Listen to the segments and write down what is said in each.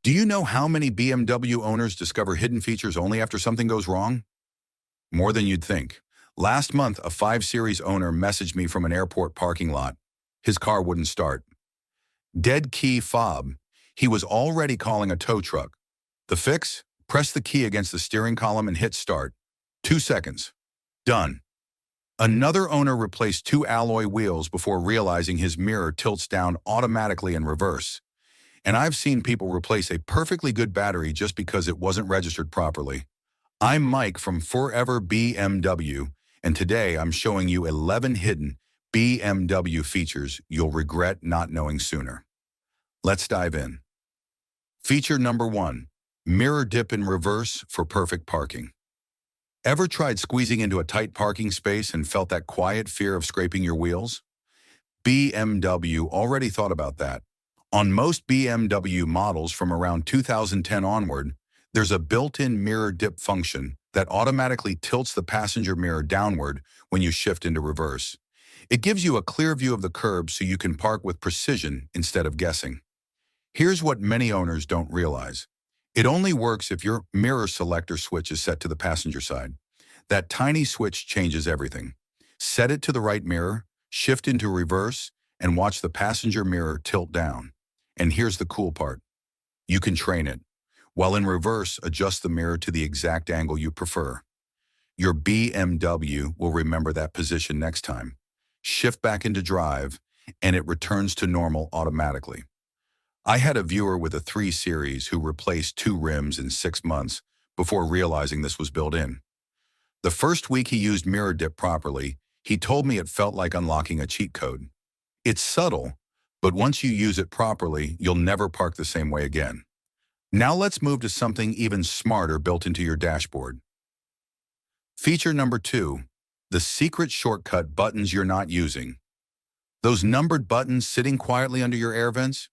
Do you know how many BMW owners discover hidden features only after something goes wrong? More than you'd think. Last month, a 5 Series owner messaged me from an airport parking lot. His car wouldn't start. Dead key fob. He was already calling a tow truck. The fix? Press the key against the steering column and hit start. 2 seconds. Done. Another owner replaced 2 alloy wheels before realizing his mirror tilts down automatically in reverse. And I've seen people replace a perfectly good battery just because it wasn't registered properly. I'm Mike from Forever BMW, and today I'm showing you 11 hidden BMW features you'll regret not knowing sooner. Let's dive in. Feature number 1, mirror dip in reverse for perfect parking. Ever tried squeezing into a tight parking space and felt that quiet fear of scraping your wheels? BMW already thought about that. On most BMW models from around 2010 onward, there's a built-in mirror dip function that automatically tilts the passenger mirror downward when you shift into reverse. It gives you a clear view of the curb so you can park with precision instead of guessing. Here's what many owners don't realize. It only works if your mirror selector switch is set to the passenger side. That tiny switch changes everything. Set it to the right mirror, shift into reverse, and watch the passenger mirror tilt down. And here's the cool part. You can train it. While in reverse, adjust the mirror to the exact angle you prefer. Your BMW will remember that position next time. Shift back into drive, and it returns to normal automatically. I had a viewer with a 3 Series who replaced 2 rims in 6 months before realizing this was built in. The first week he used mirror dip properly, he told me it felt like unlocking a cheat code. It's subtle, but once you use it properly, you'll never park the same way again. Now let's move to something even smarter built into your dashboard. Feature number 2, the secret shortcut buttons you're not using. Those numbered buttons sitting quietly under your air vents?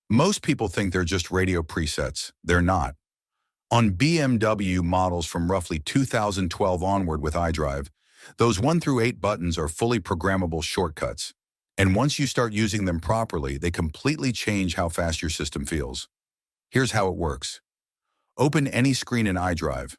Most people think they're just radio presets. They're not. On BMW models from roughly 2012 onward with iDrive, those 1 through 8 buttons are fully programmable shortcuts. And once you start using them properly, they completely change how fast your system feels. Here's how it works. Open any screen in iDrive.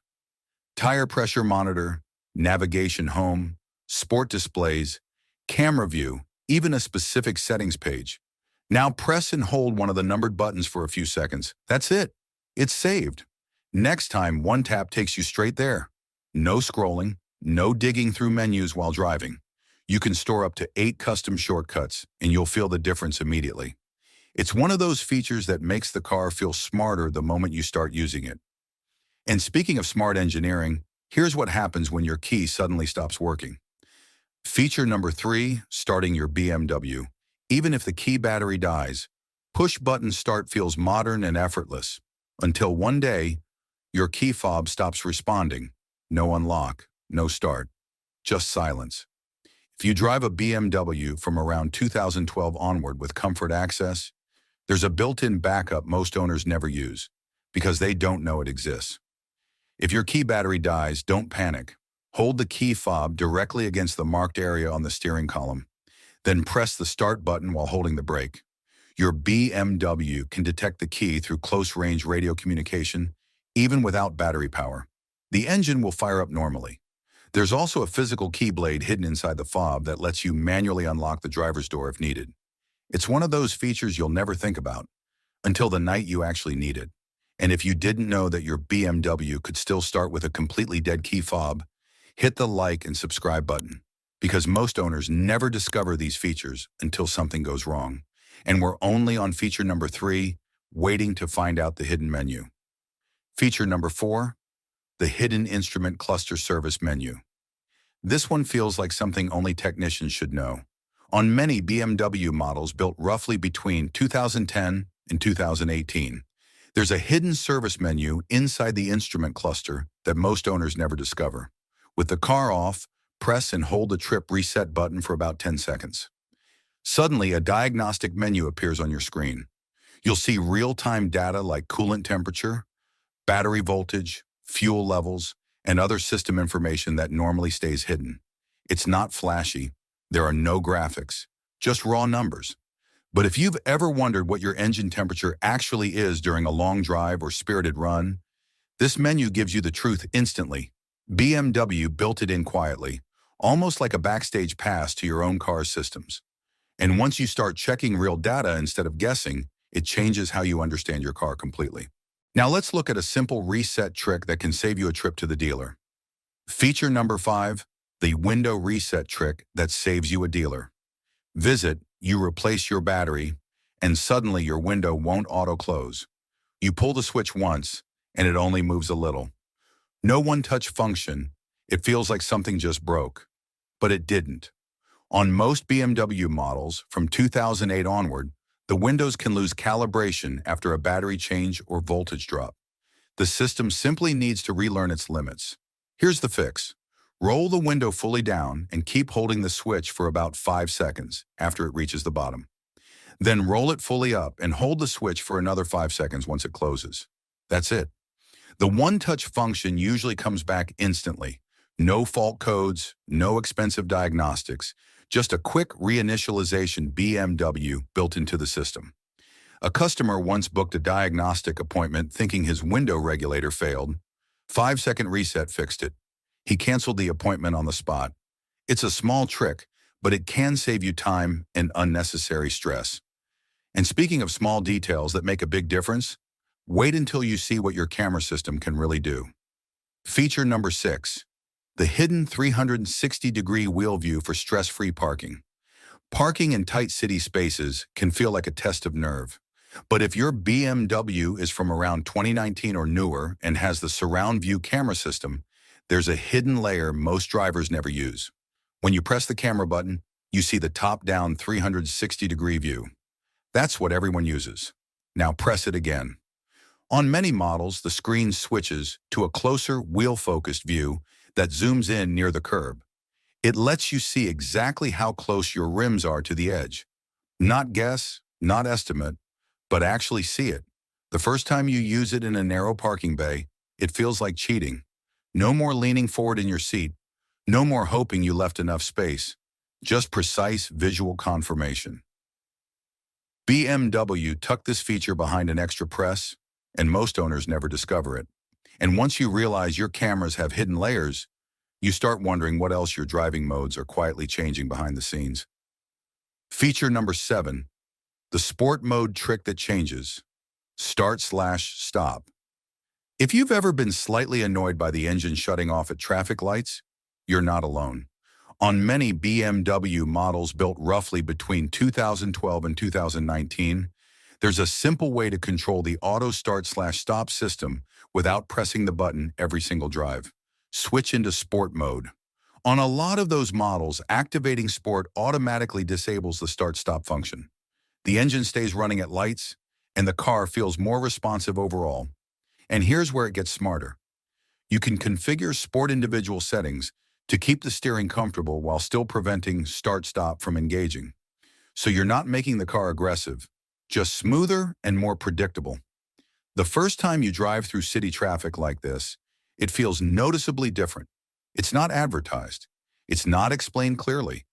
Tire pressure monitor, navigation home, sport displays, camera view, even a specific settings page. Now press and hold one of the numbered buttons for a few seconds. That's it. It's saved. Next time, one tap takes you straight there. No scrolling, no digging through menus while driving. You can store up to 8 custom shortcuts, and you'll feel the difference immediately. It's one of those features that makes the car feel smarter the moment you start using it. And speaking of smart engineering, here's what happens when your key suddenly stops working. Feature number 3, starting your BMW. Even if the key battery dies, push-button start feels modern and effortless. Until one day, your key fob stops responding. No unlock, no start, just silence. If you drive a BMW from around 2012 onward with comfort access, there's a built-in backup most owners never use because they don't know it exists. If your key battery dies, don't panic. Hold the key fob directly against the marked area on the steering column. Then press the start button while holding the brake. Your BMW can detect the key through close-range radio communication, even without battery power. The engine will fire up normally. There's also a physical key blade hidden inside the fob that lets you manually unlock the driver's door if needed. It's one of those features you'll never think about until the night you actually need it. And if you didn't know that your BMW could still start with a completely dead key fob, hit the like and subscribe button, because most owners never discover these features until something goes wrong. And we're only on feature number 3, waiting to find out the hidden menu. Feature number 4, the hidden instrument cluster service menu. This one feels like something only technicians should know. On many BMW models built roughly between 2010 and 2018, there's a hidden service menu inside the instrument cluster that most owners never discover. With the car off, press and hold the trip reset button for about 10 seconds. Suddenly, a diagnostic menu appears on your screen. You'll see real-time data like coolant temperature, battery voltage, fuel levels, and other system information that normally stays hidden. It's not flashy. There are no graphics, just raw numbers. But if you've ever wondered what your engine temperature actually is during a long drive or spirited run, this menu gives you the truth instantly. BMW built it in quietly, almost like a backstage pass to your own car's systems. And once you start checking real data instead of guessing, it changes how you understand your car completely. Now let's look at a simple reset trick that can save you a trip to the dealer. Feature number 5, the window reset trick that saves you a dealer. Visit, you replace your battery, and suddenly your window won't auto-close. You pull the switch once, and it only moves a little. No one-touch function. It feels like something just broke. But it didn't. On most BMW models, from 2008 onward, the windows can lose calibration after a battery change or voltage drop. The system simply needs to relearn its limits. Here's the fix. Roll the window fully down and keep holding the switch for about 5 seconds after it reaches the bottom. Then roll it fully up and hold the switch for another 5 seconds once it closes. That's it. The one-touch function usually comes back instantly. No fault codes, no expensive diagnostics, just a quick reinitialization BMW built into the system. A customer once booked a diagnostic appointment thinking his window regulator failed. 5-second reset fixed it. He canceled the appointment on the spot. It's a small trick, but it can save you time and unnecessary stress. And speaking of small details that make a big difference, wait until you see what your camera system can really do. Feature number 6, the hidden 360-degree wheel view for stress-free parking. Parking in tight city spaces can feel like a test of nerve. But if your BMW is from around 2019 or newer and has the surround view camera system, there's a hidden layer most drivers never use. When you press the camera button, you see the top-down 360-degree view. That's what everyone uses. Now press it again. On many models, the screen switches to a closer wheel-focused view that zooms in near the curb. It lets you see exactly how close your rims are to the edge. Not guess, not estimate, but actually see it. The first time you use it in a narrow parking bay, it feels like cheating. No more leaning forward in your seat. No more hoping you left enough space. Just precise visual confirmation. BMW tucked this feature behind an extra press, and most owners never discover it. And once you realize your cameras have hidden layers, you start wondering what else your driving modes are quietly changing behind the scenes. Feature number 7, the sport mode trick that changes. Start/stop. If you've ever been slightly annoyed by the engine shutting off at traffic lights, you're not alone. On many BMW models built roughly between 2012 and 2019, there's a simple way to control the auto start/stop system without pressing the button every single drive. Switch into sport mode. On a lot of those models, activating sport automatically disables the start-stop function. The engine stays running at lights, and the car feels more responsive overall. And here's where it gets smarter. You can configure sport individual settings to keep the steering comfortable while still preventing start-stop from engaging. So you're not making the car aggressive, just smoother and more predictable. The first time you drive through city traffic like this, it feels noticeably different. It's not advertised. It's not explained clearly.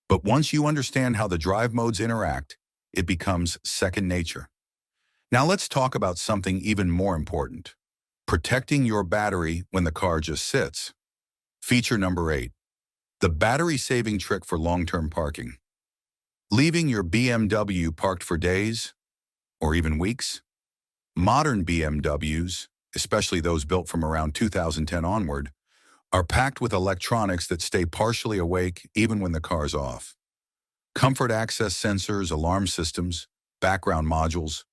But once you understand how the drive modes interact, it becomes second nature. Now let's talk about something even more important. Protecting your battery when the car just sits. Feature number 8, the battery-saving trick for long-term parking. Leaving your BMW parked for days, or even weeks? Modern BMWs, especially those built from around 2010 onward, are packed with electronics that stay partially awake even when the car's off. Comfort access sensors, alarm systems, background modules,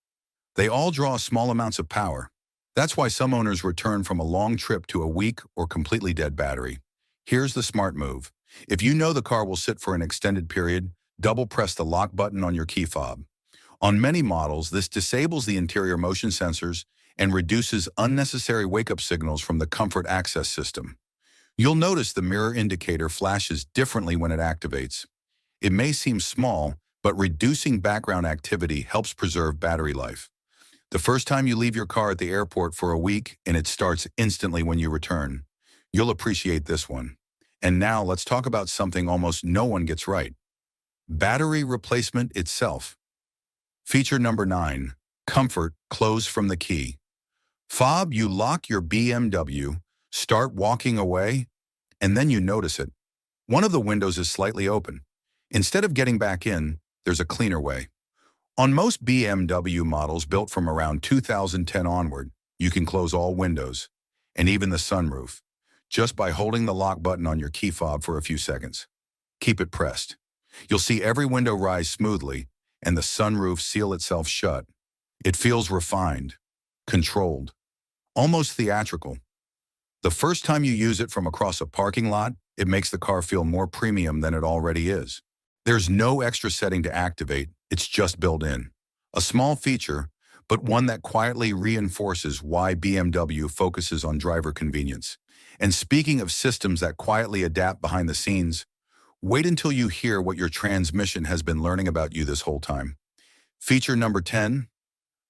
they all draw small amounts of power. That's why some owners return from a long trip to a weak or completely dead battery. Here's the smart move. If you know the car will sit for an extended period, double press the lock button on your key fob. On many models, this disables the interior motion sensors and reduces unnecessary wake-up signals from the comfort access system. You'll notice the mirror indicator flashes differently when it activates. It may seem small, but reducing background activity helps preserve battery life. The first time you leave your car at the airport for a week and it starts instantly when you return, you'll appreciate this one. And now let's talk about something almost no one gets right. Battery replacement itself. Feature number 9, comfort, close from the key. Fob, you lock your BMW, start walking away, and then you notice it. One of the windows is slightly open. Instead of getting back in, there's a cleaner way. On most BMW models built from around 2010 onward, you can close all windows, and even the sunroof, just by holding the lock button on your key fob for a few seconds. Keep it pressed. You'll see every window rise smoothly, and the sunroof seal itself shut. It feels refined, controlled, almost theatrical. The first time you use it from across a parking lot, it makes the car feel more premium than it already is. There's no extra setting to activate, it's just built in. A small feature, but one that quietly reinforces why BMW focuses on driver convenience. And speaking of systems that quietly adapt behind the scenes, wait until you hear what your transmission has been learning about you this whole time. Feature number 10,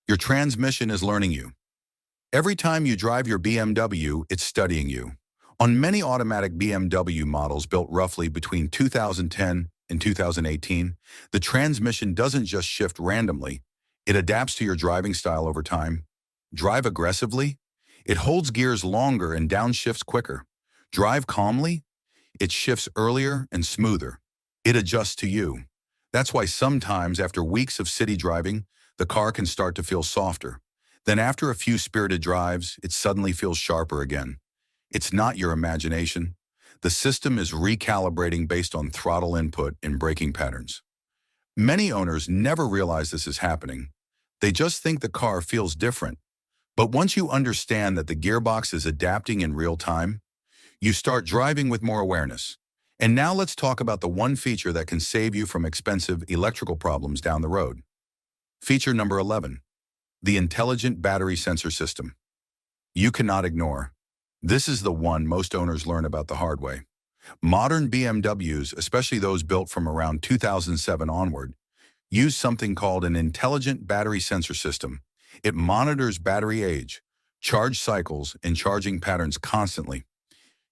your transmission is learning you. Every time you drive your BMW, it's studying you. On many automatic BMW models built roughly between 2010 and 2018, the transmission doesn't just shift randomly. It adapts to your driving style over time. Drive aggressively? It holds gears longer and downshifts quicker. Drive calmly? It shifts earlier and smoother. It adjusts to you. That's why sometimes after weeks of city driving, the car can start to feel softer. Then after a few spirited drives, it suddenly feels sharper again. It's not your imagination. The system is recalibrating based on throttle input and braking patterns. Many owners never realize this is happening. They just think the car feels different. But once you understand that the gearbox is adapting in real time, you start driving with more awareness. And now let's talk about the one feature that can save you from expensive electrical problems down the road. Feature number 11, the intelligent battery sensor system. You cannot ignore. This is the one most owners learn about the hard way. Modern BMWs, especially those built from around 2007 onward, use something called an intelligent battery sensor system. It monitors battery age, charge cycles, and charging patterns constantly.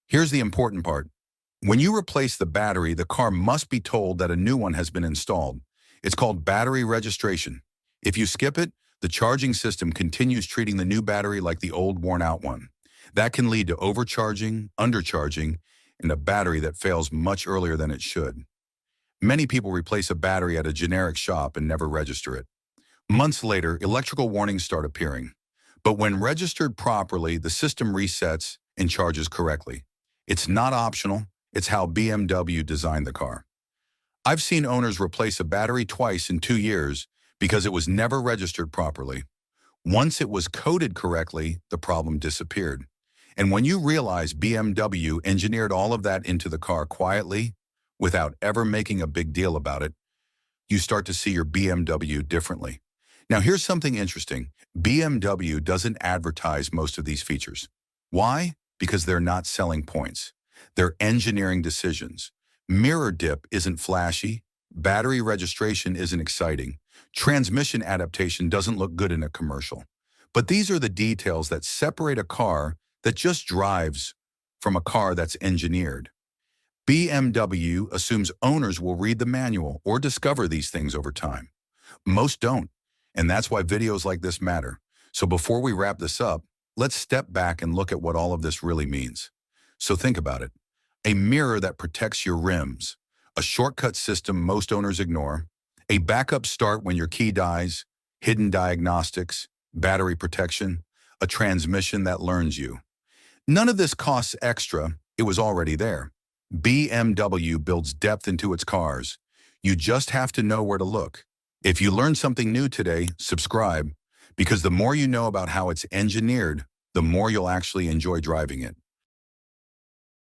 Here's the important part. When you replace the battery, the car must be told that a new one has been installed. It's called battery registration. If you skip it, the charging system continues treating the new battery like the old worn-out one. That can lead to overcharging, undercharging, and a battery that fails much earlier than it should. Many people replace a battery at a generic shop and never register it. Months later, electrical warnings start appearing. But when registered properly, the system resets and charges correctly. It's not optional, it's how BMW designed the car. I've seen owners replace a battery twice in 2 years because it was never registered properly. Once it was coded correctly, the problem disappeared. And when you realize BMW engineered all of that into the car quietly, without ever making a big deal about it, you start to see your BMW differently. Now here's something interesting. BMW doesn't advertise most of these features. Why? Because they're not selling points. They're engineering decisions. Mirror dip isn't flashy. Battery registration isn't exciting. Transmission adaptation doesn't look good in a commercial. But these are the details that separate a car that just drives from a car that's engineered. BMW assumes owners will read the manual or discover these things over time. Most don't, and that's why videos like this matter. So before we wrap this up, let's step back and look at what all of this really means. So think about it. A mirror that protects your rims, a shortcut system most owners ignore, a backup start when your key dies, hidden diagnostics, battery protection, a transmission that learns you. None of this costs extra, it was already there. BMW builds depth into its cars. You just have to know where to look. If you learned something new today, subscribe, because the more you know about how it's engineered, the more you'll actually enjoy driving it.